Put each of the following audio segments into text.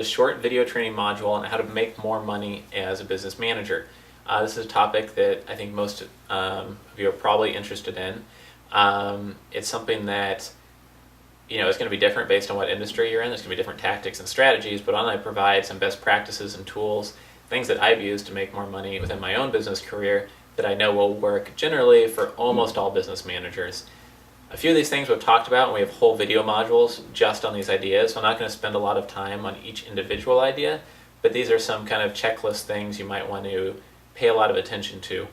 a short video training module on how to make more money as a business manager. This is a topic that I think most of you are probably interested in. It's something that it's going to be different based on what industry you're in. There's going to be different tactics and strategies, but I provide some best practices and tools, things that I've used to make more money within my own business career that I know will work generally for almost all business managers. A few of these things we've talked about, and we have whole video modules just on these ideas, so I'm not going to spend a lot of time on each individual idea, but these are some kind of checklist things you might want to pay a lot of attention to.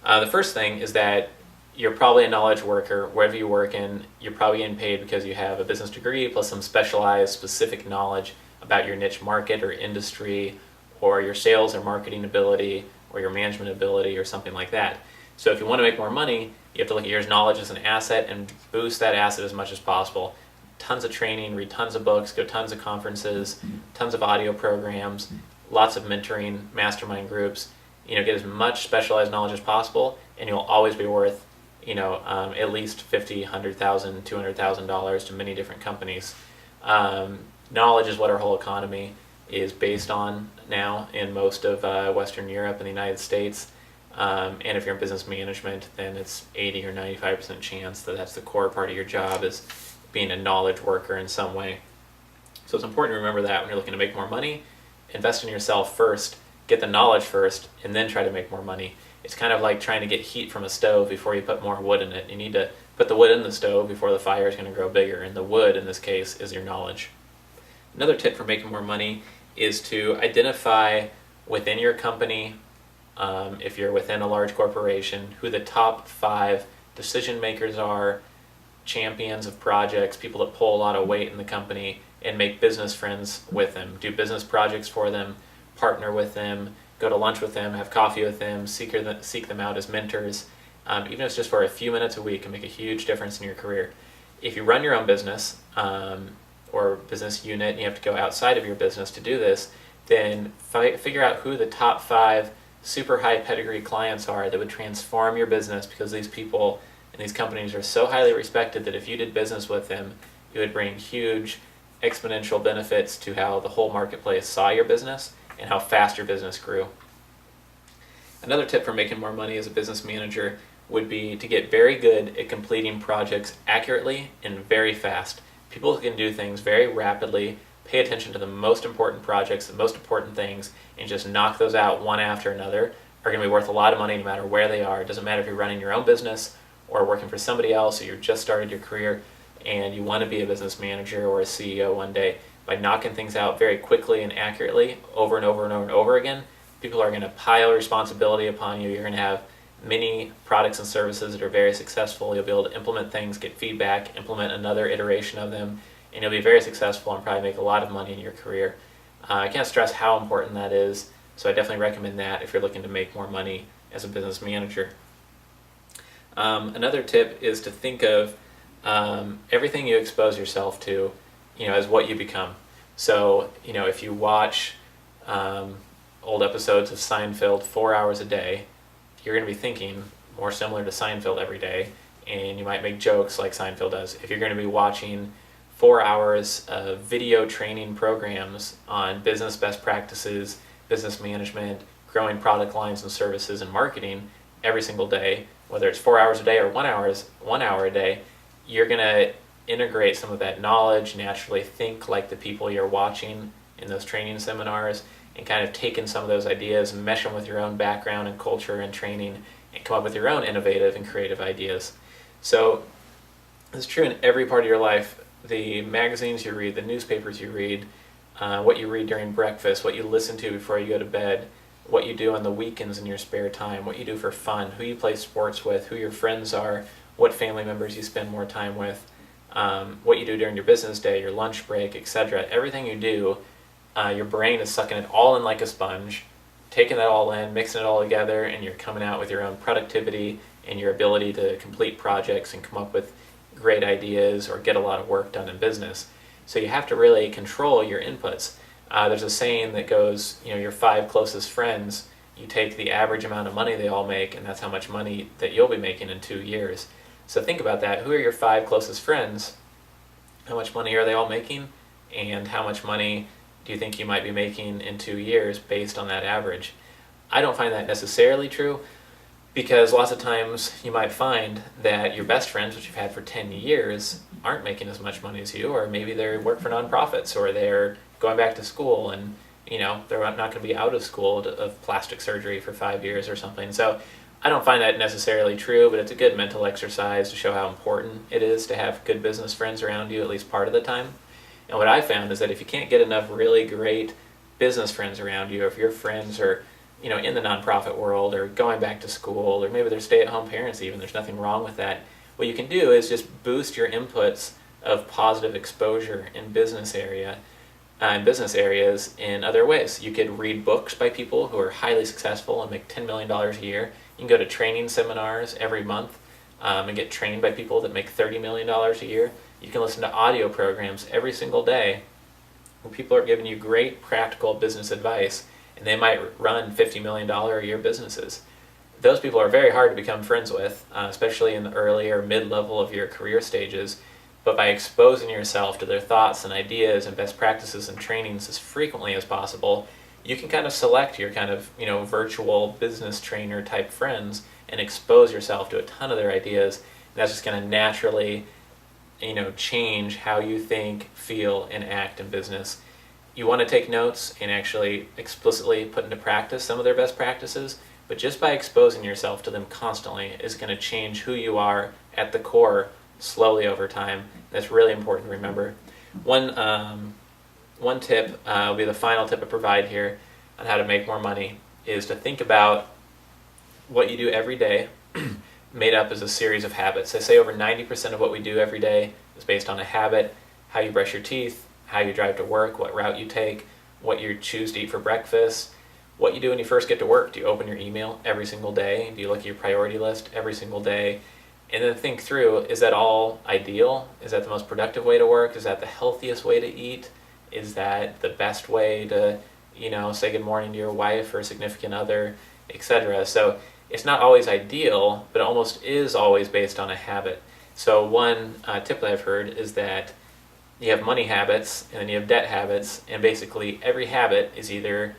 The first thing is that you're probably a knowledge worker. Wherever you work in, you're probably getting paid because you have a business degree plus some specialized specific knowledge about your niche market or industry, or your sales or marketing ability, or your management ability, or something like that. So if you want to make more money, you have to look at your knowledge as an asset and boost that asset as much as possible. Tons of training, read tons of books, go tons of conferences, tons of audio programs, lots of mentoring, mastermind groups. Get as much specialized knowledge as possible, and you'll always be worth at least $50,000, $100,000, $200,000 to many different companies. Knowledge is what our whole economy is based on now in most of Western Europe and the United States. And if you're in business management, then it's 80 or 95% chance that that's the core part of your job, is being a knowledge worker in some way. So it's important to remember that when you're looking to make more money, invest in yourself first, get the knowledge first, and then try to make more money. It's kind of like trying to get heat from a stove before you put more wood in it. You need to put the wood in the stove before the fire is going to grow bigger, and the wood in this case is your knowledge. Another tip for making more money is to identify within your company, if you're within a large corporation, who the top 5 decision makers are, champions of projects, people that pull a lot of weight in the company, and make business friends with them. Do business projects for them, partner with them, go to lunch with them, have coffee with them, seek them out as mentors. Even if it's just for a few minutes a week, can make a huge difference in your career. If you run your own business or business unit, and you have to go outside of your business to do this, then figure out who the top 5 super high pedigree clients are that would transform your business, because these people and these companies are so highly respected that if you did business with them, it would bring huge exponential benefits to how the whole marketplace saw your business and how fast your business grew. Another tip for making more money as a business manager would be to get very good at completing projects accurately and very fast. People who can do things very rapidly, pay attention to the most important projects, the most important things, and just knock those out one after another, are going to be worth a lot of money no matter where they are. It doesn't matter if you're running your own business or working for somebody else, or you've just started your career and you want to be a business manager or a CEO one day. By knocking things out very quickly and accurately over and over and over and over again, people are going to pile responsibility upon you. You're going to have many products and services that are very successful. You'll be able to implement things, get feedback, implement another iteration of them, and you'll be very successful and probably make a lot of money in your career. I can't stress how important that is, so I definitely recommend that if you're looking to make more money as a business manager. Another tip is to think of everything you expose yourself to, as what you become. So, if you watch old episodes of Seinfeld 4 hours a day, you're going to be thinking more similar to Seinfeld every day, and you might make jokes like Seinfeld does. If you're going to be watching 4 hours of video training programs on business best practices, business management, growing product lines and services, and marketing every single day, whether it's 4 hours a day or 1 hour a day, you're going to integrate some of that knowledge, naturally think like the people you're watching in those training seminars, and kind of take in some of those ideas and mesh them with your own background and culture and training, and come up with your own innovative and creative ideas. So it's true in every part of your life. The magazines you read, the newspapers you read, what you read during breakfast, what you listen to before you go to bed, what you do on the weekends in your spare time, what you do for fun, who you play sports with, who your friends are, what family members you spend more time with, what you do during your business day, your lunch break, etc. Everything you do, your brain is sucking it all in like a sponge, taking that all in, mixing it all together, and you're coming out with your own productivity and your ability to complete projects and come up with great ideas or get a lot of work done in business. So you have to really control your inputs. There's a saying that goes, your 5 closest friends, you take the average amount of money they all make, and that's how much money that you'll be making in 2 years. So think about that. Who are your 5 closest friends? How much money are they all making? And how much money do you think you might be making in 2 years based on that average? I don't find that necessarily true, because lots of times you might find that your best friends, which you've had for 10 years, aren't making as much money as you, or maybe they work for nonprofits, or they're going back to school and they're not going to be out of school of plastic surgery for 5 years or something. So I don't find that necessarily true, but it's a good mental exercise to show how important it is to have good business friends around you at least part of the time. And what I found is that if you can't get enough really great business friends around you, or if your friends are in the nonprofit world or going back to school, or maybe they're stay-at-home parents even, there's nothing wrong with that. What you can do is just boost your inputs of positive exposure in business areas in other ways. You could read books by people who are highly successful and make $10 million a year. You can go to training seminars every month and get trained by people that make $30 million a year. You can listen to audio programs every single day where people are giving you great practical business advice, and they might run $50 million a year businesses. Those people are very hard to become friends with, especially in the early or mid-level of your career stages. But by exposing yourself to their thoughts and ideas and best practices and trainings as frequently as possible, you can kind of select your kind of virtual business trainer type friends and expose yourself to a ton of their ideas. And that's just going to naturally change how you think, feel, and act in business. You want to take notes and actually explicitly put into practice some of their best practices, but just by exposing yourself to them constantly is going to change who you are at the core slowly over time. That's really important to remember. One tip will be the final tip I provide here on how to make more money, is to think about what you do every day made up as a series of habits. I say over 90% of what we do every day is based on a habit: how you brush your teeth, how you drive to work, what route you take, what you choose to eat for breakfast, what you do when you first get to work. Do you open your email every single day? Do you look at your priority list every single day? And then think through, is that all ideal? Is that the most productive way to work? Is that the healthiest way to eat? Is that the best way to, say good morning to your wife or significant other, etc.? So it's not always ideal, but it almost is always based on a habit. So one tip that I've heard is that you have money habits and then you have debt habits, and basically every habit is either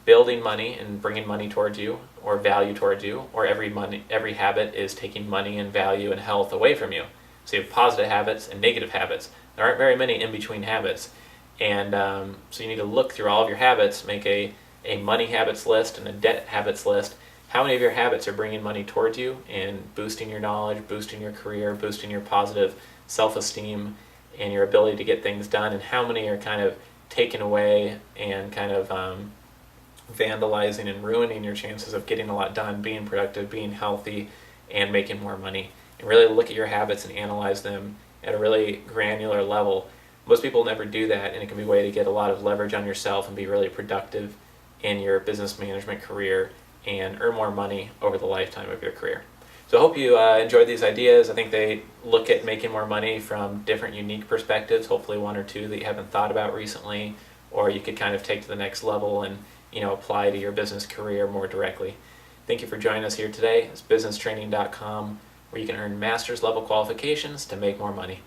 building money and bringing money towards you or value towards you, or every habit is taking money and value and health away from you. So you have positive habits and negative habits. There aren't very many in between habits. And so you need to look through all of your habits, make a money habits list and a debt habits list. How many of your habits are bringing money towards you and boosting your knowledge, boosting your career, boosting your positive self-esteem and your ability to get things done, and how many are kind of taken away and kind of vandalizing and ruining your chances of getting a lot done, being productive, being healthy, and making more money. And really look at your habits and analyze them at a really granular level. Most people never do that, and it can be a way to get a lot of leverage on yourself and be really productive in your business management career and earn more money over the lifetime of your career. So I hope you enjoyed these ideas. I think they look at making more money from different unique perspectives, hopefully one or two that you haven't thought about recently, or you could kind of take to the next level and apply to your business career more directly. Thank you for joining us here today. It's businesstraining.com, where you can earn master's level qualifications to make more money.